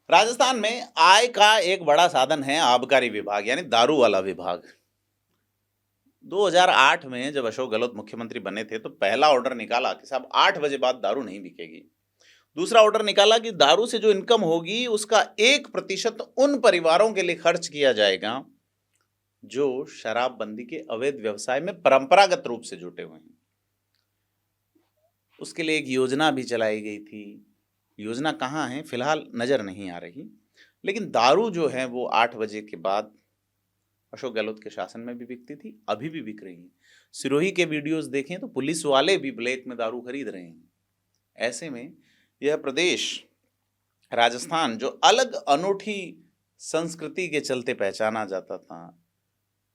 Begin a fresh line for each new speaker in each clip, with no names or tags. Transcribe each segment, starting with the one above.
राजस्थान में आय का एक बड़ा साधन है आबकारी विभाग यानी दारू वाला विभाग। 2008 में जब अशोक गहलोत मुख्यमंत्री बने थे तो पहला ऑर्डर निकाला कि साहब 8 बजे बाद दारू नहीं बिकेगी। दूसरा ऑर्डर निकाला कि दारू से जो इनकम होगी उसका 1% उन परिवारों के लिए खर्च किया जाएगा जो शराबबंदी के अवैध व्यवसाय में परंपरागत रूप से जुटे हुए हैं। उसके लिए एक योजना भी चलाई गई थी। योजना कहाँ है फिलहाल नजर नहीं आ रही, लेकिन दारू जो है वो 8 बजे के बाद अशोक गहलोत के शासन में भी बिकती थी, अभी भी बिक रही है। सिरोही के वीडियोस देखें तो पुलिस वाले भी ब्लैक में दारू खरीद रहे हैं। ऐसे में यह प्रदेश राजस्थान जो अलग अनूठी संस्कृति के चलते पहचाना जाता था,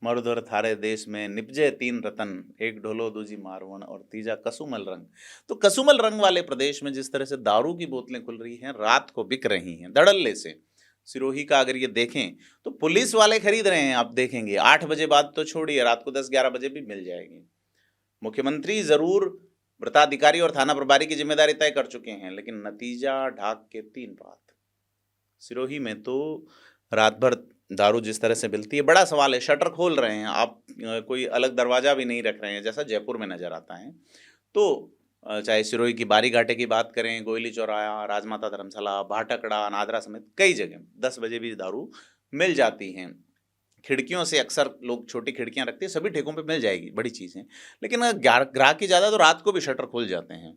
मरुधर थारे देश में निपजे 3 रतन, एक ढोलो दूजी मारवण और तीजा कसुमल रंग। तो कसुमल रंग वाले प्रदेश में जिस तरह से दारू की बोतलें खुल रही हैं, रात को बिक रही हैं धड़ल्ले से। सिरोही का अगर ये देखें तो पुलिस वाले खरीद रहे हैं, आप देखेंगे 8 बजे बाद तो छोड़िए, रात को 10-11 बजे भी मिल जाएगी। मुख्यमंत्री जरूर वृत्ताधिकारी और थाना प्रभारी की जिम्मेदारी तय कर चुके हैं, लेकिन नतीजा ढाक के 3 रात। सिरोही में तो रात भर दारू जिस तरह से मिलती है, बड़ा सवाल है। शटर खोल रहे हैं आप, कोई अलग दरवाजा भी नहीं रख रहे हैं जैसा जयपुर में नजर आता है। तो चाहे सिरोही की बारी घाटे की बात करें, गोयली चौराहा, राजमाता धर्मशाला, भाटकड़ा, नादरा समेत कई जगह 10 बजे भी दारू मिल जाती हैं। खिड़कियों से अक्सर लोग छोटी खिड़कियां रखते हैं, सभी ठेकों पे मिल जाएगी, बड़ी चीज़ है। लेकिन ग्राहक की ज़्यादा तो रात को भी शटर खुल जाते हैं।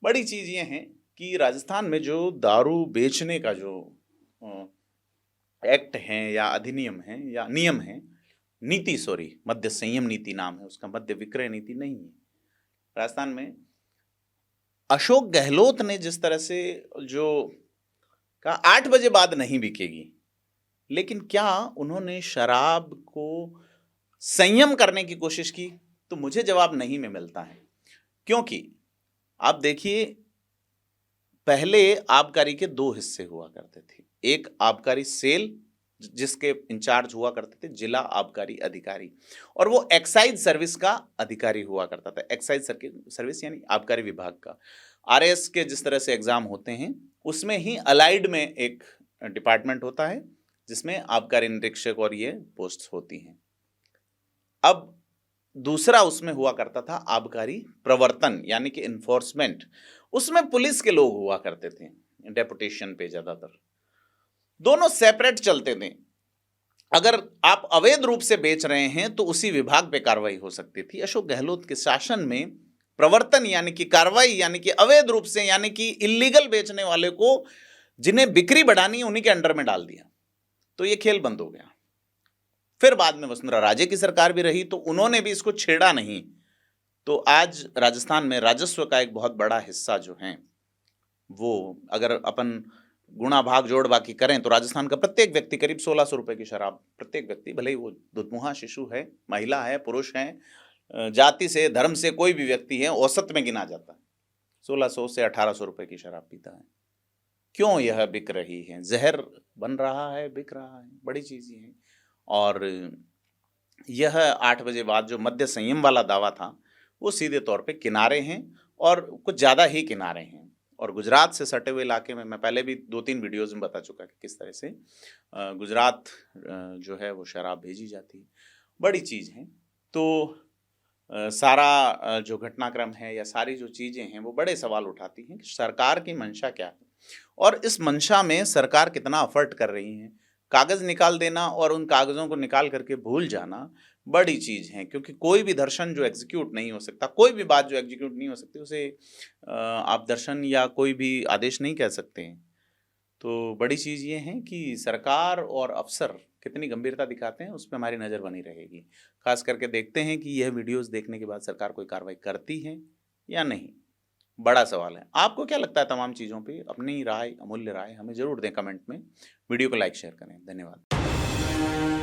बड़ी चीज़ ये है कि राजस्थान में जो दारू बेचने का जो एक्ट है या अधिनियम है या नियम है, नीति, सॉरी, मद्य संयम नीति नाम है उसका, मद्य विक्रय नीति नहीं है। राजस्थान में अशोक गहलोत ने जिस तरह से जो कहा 8 बजे बाद नहीं बिकेगी, लेकिन क्या उन्होंने शराब को संयम करने की कोशिश की? तो मुझे जवाब नहीं में मिलता है। क्योंकि आप देखिए, पहले आबकारी के 2 हिस्से हुआ करते थे। एक आबकारी सेल जिसके इंचार्ज हुआ करते थे जिला आबकारी अधिकारी, और वो एक्साइज सर्विस का अधिकारी हुआ करता था। एक्साइज सर्विस यानी आबकारी विभाग का। आरएएस के जिस तरह से एग्जाम होते हैं उसमें ही अलाइड में एक डिपार्टमेंट होता है जिसमें आबकारी निरीक्षक और ये पोस्ट होती हैं। अब दूसरा उसमें हुआ करता था आबकारी प्रवर्तन यानी कि इन्फोर्समेंट। उसमें पुलिस के लोग हुआ करते थे डेपुटेशन पे ज्यादातर। दोनों सेपरेट चलते थे। अगर आप अवैध रूप से बेच रहे हैं तो उसी विभाग पे कार्रवाई हो सकती थी। अशोक गहलोत के शासन में प्रवर्तन यानी कि कार्रवाई यानी कि अवैध रूप से यानी कि इलीगल बेचने वाले को, जिन्हें बिक्री बढ़ानी उन्हीं के अंडर में डाल दिया। तो ये खेल बंद हो गया। फिर बाद में वसुंधरा राजे की सरकार भी रही तो उन्होंने भी इसको छेड़ा नहीं। तो आज राजस्थान में राजस्व का एक बहुत बड़ा हिस्सा जो है वो, अगर अपन गुणा भाग जोड़ बाकी करें तो राजस्थान का प्रत्येक व्यक्ति करीब 1600 रुपए की शराब, प्रत्येक व्यक्ति, भले ही वो दुधमुहा शिशु है, महिला है, पुरुष है, जाति से, धर्म से कोई भी व्यक्ति है, औसत में गिना जाता है 1600 से 1800 रुपए की शराब पीता है। क्यों यह बिक रही है? जहर बन रहा है, बिक रहा है, बड़ी चीज ये है। और यह 8 बजे बाद जो मद्य संयम वाला दावा था वो सीधे तौर पे किनारे हैं और कुछ ज़्यादा ही किनारे हैं। और गुजरात से सटे हुए इलाके में मैं पहले भी 2-3 वीडियोज़ में बता चुका कि किस तरह से गुजरात जो है वो शराब भेजी जाती है, बड़ी चीज़ है। तो सारा जो घटनाक्रम है या सारी जो चीज़ें हैं वो बड़े सवाल उठाती हैं कि सरकार की मंशा क्या है और इस मंशा में सरकार कितना एफर्ट कर रही है। कागज़ निकाल देना और उन कागज़ों को निकाल करके भूल जाना बड़ी चीज़ है, क्योंकि कोई भी दर्शन जो एग्जीक्यूट नहीं हो सकता, कोई भी बात जो एग्जीक्यूट नहीं हो सकती, उसे आप दर्शन या कोई भी आदेश नहीं कह सकते हैं। तो बड़ी चीज़ ये है कि सरकार और अफसर कितनी गंभीरता दिखाते हैं उस पर हमारी नज़र बनी रहेगी। खास करके देखते हैं कि यह वीडियोज़ देखने के बाद सरकार कोई कार्रवाई करती है या नहीं, बड़ा सवाल है। आपको क्या लगता है तमाम चीज़ों पे? अपनी राय, अमूल्य राय हमें ज़रूर दें कमेंट में। वीडियो को लाइक शेयर करें। धन्यवाद।